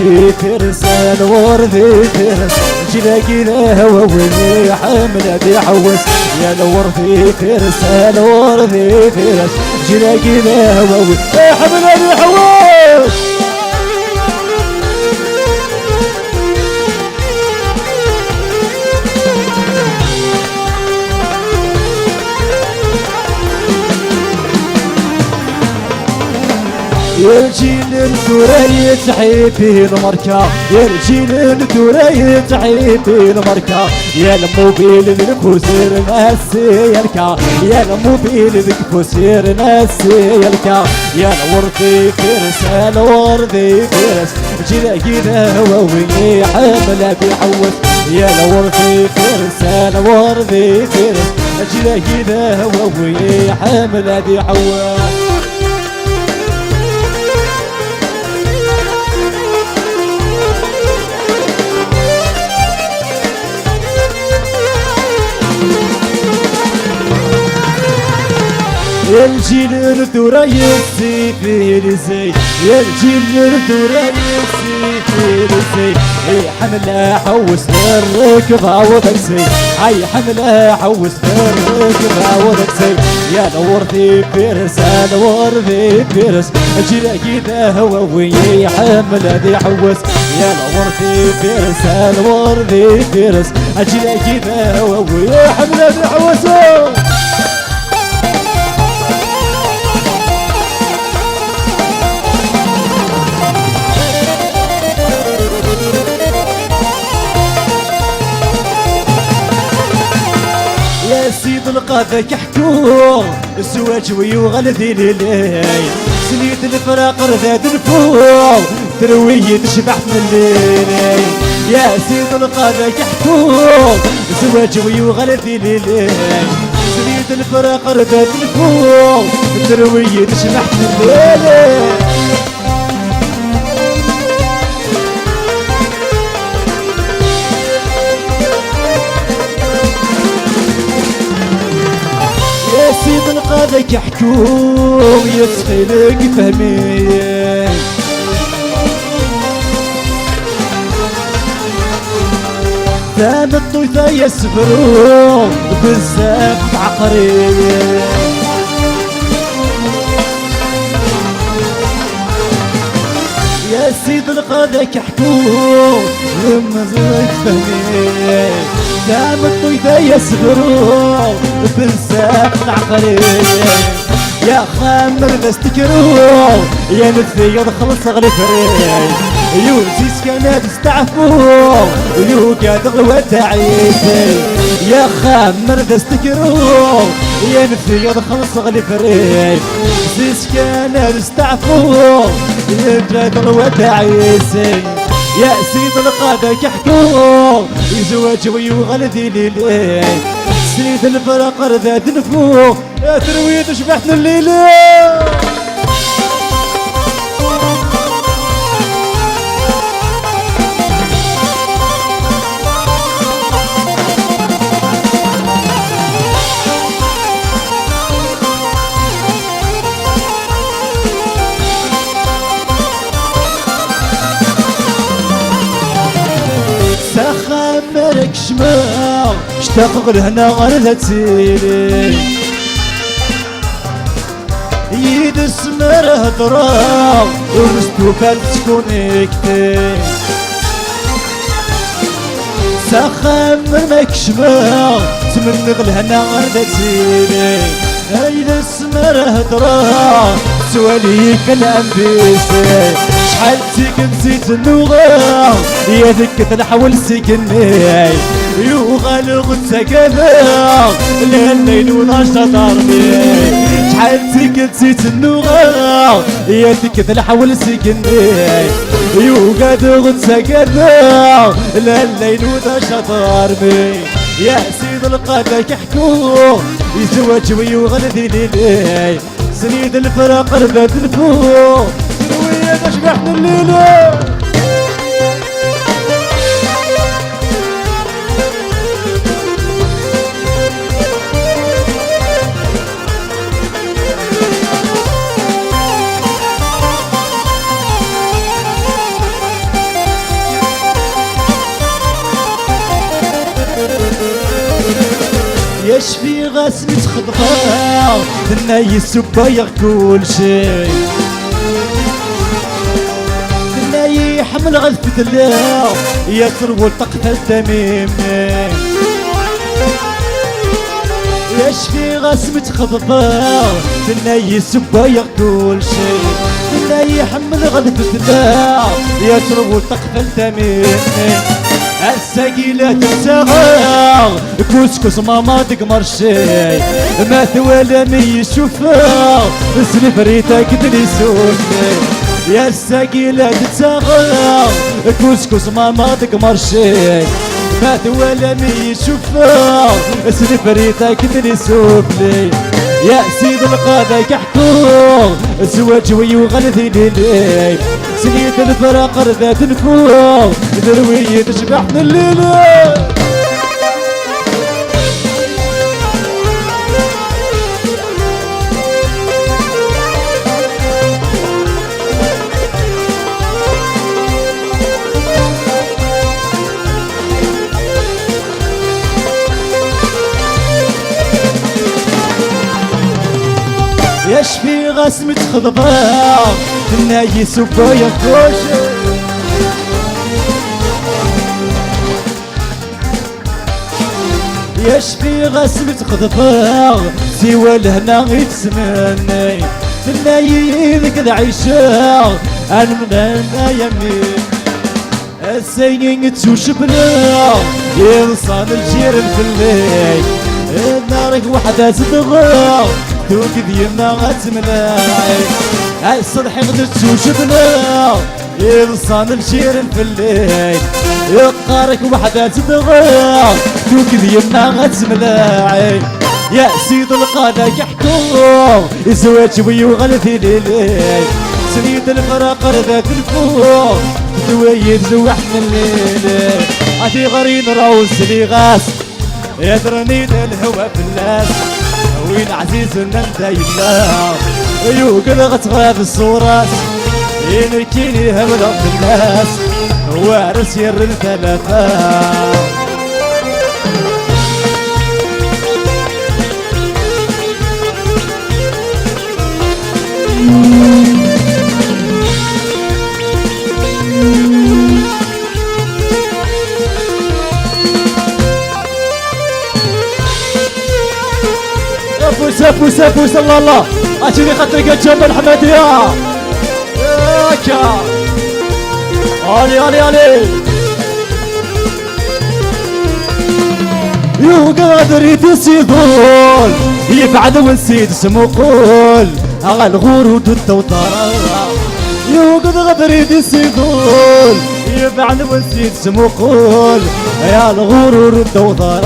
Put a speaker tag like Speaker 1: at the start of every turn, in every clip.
Speaker 1: الورثي ترسل الورثي ترسل جلاقي الهوى ويني حملة بيحوس يا الورثي ترسل الورثي ترسل جلاقي الهوى ويني حملة بيحوس يا الجيل الثوري تحيبي المركة يا الجيل الثوري تحيبي المركة يا الموبيل الكوسير ناسي يلكا يا الموبيل الكوسير ناسي يلكا يا الورثي فارس الورثي فارس جلاقي الهوى ويني حملة بيحوس يا الورثي فارس الورثي فارس جلاقي الهوى ويني حملة بيحوس يا الجيل الثورة يسي في الزي يا الجيل الثورة يسي في الزي اي حملة حوس الركض عوضك سي اي حملة حوس الركض عوضك سي يا الورثي فارس الورثي فارس جلاقي الهوى ويا حملة ذي حوس يا الورثي فارس الورثي فارس جلاقي الهوى ويا حملة ذي حوس سيد القاذة كحكوم الزواج ويغلذي ليلي سنيد الفراق رذاد الفوق تروي تشبح من الليل يا سيد القاذة كحكوم الزواج ويغلذي ليلي سنيد الفراق رذاد الفوق تروي تشبح من الليل سيد القاذة كحكوم يسخلك فهمين ثام الطيفة يسفرون بزاف عقرين يا سيد القاذة كحكوم يمزك فهمين ثام الطيفة يسفرون بزاف العقرين يا خامر نستكرون يا نثير خلص غلي فرين يوزيس كان تستعفون ويوكا تغلوة تعيسي يا خامر نستكرون يا نثير خلص غلي فرين زيس كان تستعفون يوكا تغلوة تعيسي يا سيد القادة كحكوم يزواج ويغلذي ليلي سيد الفرق رذاد نفوق يا ترويد شبحنا الليلة خمرك شماغ اشتاق لهنا غرذة سيري يد اسمر هضراغ ورستو فالتكون اكتي سخمرك شماغ تمنغ لهنا غرذة سيري يد اسمر هضراغ سواليك الانبيسي شحال سكن زيت النوغا يا ذك تنحول سكني يوغا الغد سكناغ الليل وناشطة ضربي شحال سكن زيت النوغا يا ذك تنحول سكني يوغا الغد سكناغ الليل وناشطة ضربي يا سيد القادة كحكوم يزواج ويغلذي ليلي سنيد الفراق رذات الفوق تروية تشبحنا الليلة يشفي غاسمي تخطفها الناي سبايغ كل شي الناي يحمل غلفة الله يترول تقتل تميم يشفي غاسمي تخطفها الناي سبايغ كل شي الناي يحمل غلفة الله يترول تقتل تميم الساقيلة تتساغر كسكس ما تقمر شي ما ثوالا مي يشوفها سلف ريتك تليسوني يا الساقيلة تتساغر كسكس ما تقمر شي ما ثوالا مي يشوفها سلف ريتك تليسوني يا سيد القادة كحكور زواج ويغلثي ليلي سنية الفراق ذات الفوق ذروية تشبحنا الليلة يشفي غسمة خضباء الناي سبايا كوشي يشفي غسمة خضباء سوى الهنا يتسمني الناي ذك عيشة أنا من يمين السينين تشوشبنا يلصان الجيران في الليل نارك وحدة تدغى توك ديما غتمناي الصدح غدت تشوشبنا يلصان الجيران في الليل يقارك وحدة تدغى توك ديما غتمناي يا سيد القادة كحكور زواج ويغلثي ليلي سنيد الفراق ذات الفوق دويد زوحنا الليل عتي غرين راوس لي غاس يدرني الهوى في الناس وين عزيزنا انت يلا يوقد غتغاب الصورات ينكيني هملا في الناس وارس ير الثلاثة فوس الله اتوني خاطرك يا جبل حمادية ياكا علي يو قادر يتسيطول يفعل ونسيت اسمو قول على الغرود والتوطار يو قادر يتسيطول يفعل ونسيت اسمو قول يا الغرور والتوطار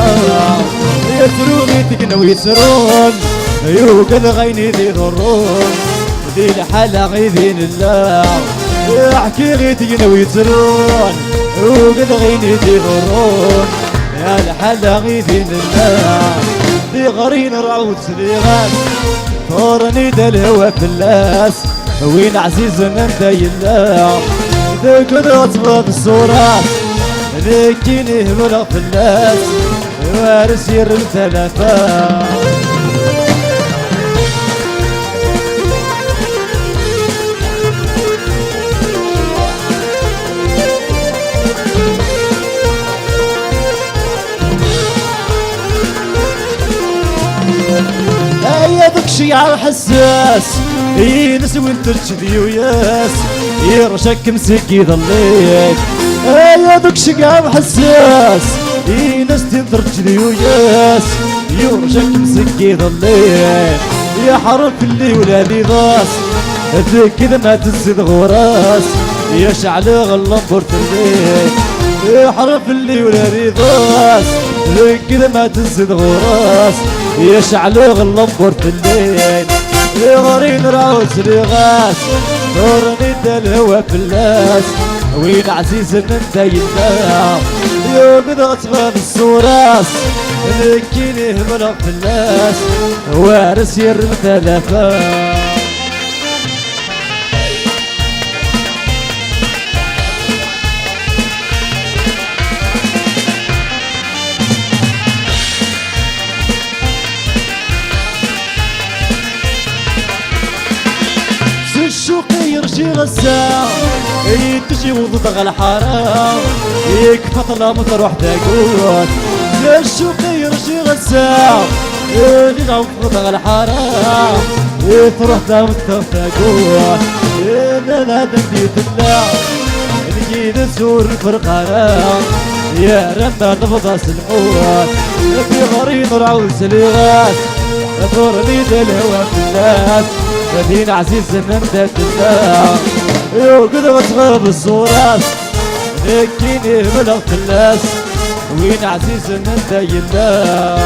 Speaker 1: يسرون يتقنوا ويسرون يوقد غيني ذي ضرون ذي الحلا غيذين الله يحكي غيتقنوا ويسرون يوقد غيني ذي ضرون يا الحلا غيذين الله ذي غرين رعود سليغان ثورني دا الهوى في اللاس وين عزيزنا انت يلا ذيك اطفال الصورات ذيكيني هملا في اللاس وارس ير الثلاثة يا ذك شيعة حساس ينس وانت تشذي وياس يرشك مسكي ظليك يا ذك شيعة حساس ناس تنظر تجري وياس يرجك مسكي ظليل يا حرف اللي ولادي ضاس ذيك كذا ما تزيد غراس يا شعل غلبور الليل يا حرف اللي ولادي ضاس ذيك كذا ما تزيد غراس يا شعل غلبور الليل يا غرين راوس لغاس نورني دا الهوى في اللاس وين عزيز من دايلنا يوم ضغط الصوراس ذكيني هملا في الناس وارس ير الثلاثة تجي وضد الحرام يكفى طلامة تروح تقول الشوق يرجي غسام اللي لو وضد الحرام تروح تقول لا دندي تلا نجي نسور الفرقان يا رمى نفضى سلموات في غريض العوز الغاس دور ليد الهوى في الناس مدينة عزيز نمدة الله يوقد وتغرب الصورات نكيني بلغت الناس وين عزيز نمدة الله